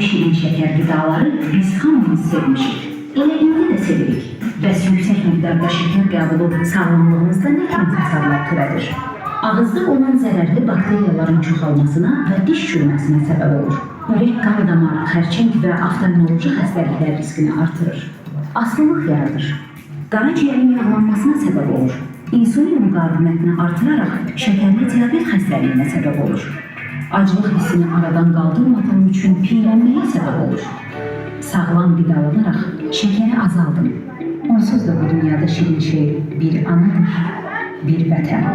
şirin şeker qidaları biz hamımız sevmişik. Elə indi də sevirik. Bəs yüksək miqdarda şeker qəbulu sağlamlığımızda nə kimi hasarlar törədir? Ağızda olan zərərli bakteriyaların çoxalmasına və diş çürüməsinə səbəb olur. Ürək, qan damarı, xərçəng və oftalmoloji xəstəliklər riskini artırır. Asılılıq yaradır. Qaraciyərin yağlanmasına səbəb olur. İnsulin müqavimətini artıraraq şəkərli diabet xəstəliyinə səbəb olur. Acılıq hissini aradan qaldırmadığım üçün piylənməyə səbəb olur. Sağlam qidalanaraq şəkəri azaldım. Onsuz da bu dünyada şirin şey bir anadır, bir vətən.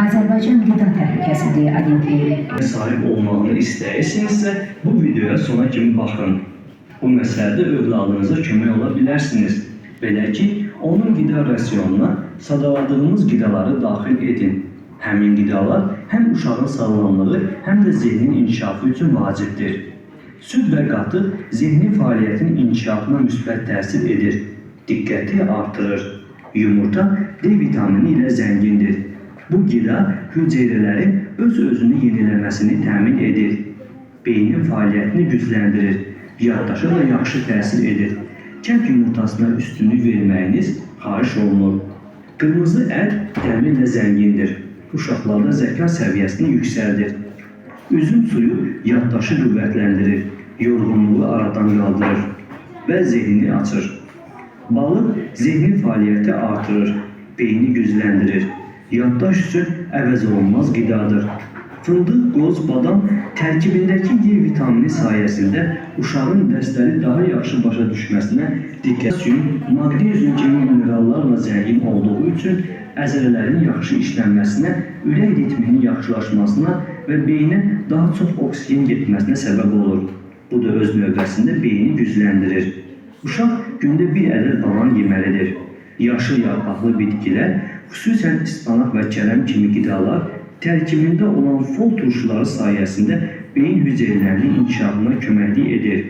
Azərbaycan Qida Təhlükəsizliyi Agentliyi. Sahib olmağını istəyirsinizsə, bu videoya sona kimi baxın. Bu məsələdə övladınıza kömək ola bilərsiniz. Belə ki, onun qida rasionuna sadaladığımız qidaları daxil edin. Həmin qidalar həm uşağın sağlamlığı, həm də zehnin inkişafı üçün vacibdir. Süd və qatıq zehni fəaliyyətin inkişafına müsbət təsir edir, diqqəti artırır. Yumurta D vitamini ilə zəngindir. Bu qida hüceyrələrin öz-özünü yeniləməsini təmin edir. Beynin fəaliyyətini gücləndirir, yaddaşa da yaxşı təsir edir. Kənd yumurtasına üstünlük verməyiniz xahiş olunur. Qırmızı ət dəmirlə zəngindir. Uşaqlarda zəka səviyyəsini yüksəldir. Üzüm suyu yaddaşı qüvvətləndirir, yorğunluğu aradan qaldırır və zehnini açır. Balıq zehni fəaliyyəti artırır, beyni gücləndirir. Yaddaş üçün əvəzolunmaz qidadır. Fındıq, qoz, badam tərkibindəki D vitamini sayəsində uşağın dərsləri daha yaxşı başa düşməsinə diqqət üçün maqnezium kimi minerallarla zəngin olduğu üçün əzələlərin yaxşı işlənməsinə, ürək ritminin yaxşılaşmasına və beyinə daha çox oksigen getməsinə səbəb olur. Bu da öz növbəsində beyni gücləndirir. Uşaq gündə bir ədəd banan yeməlidir. Yaşıl yarpaqlı bitkilər, xüsusən ispanaq və kələm kimi qidalar tərkibində olan fol turşuları sayəsində beyin hüceyrələrinin inkişafına köməklik edir.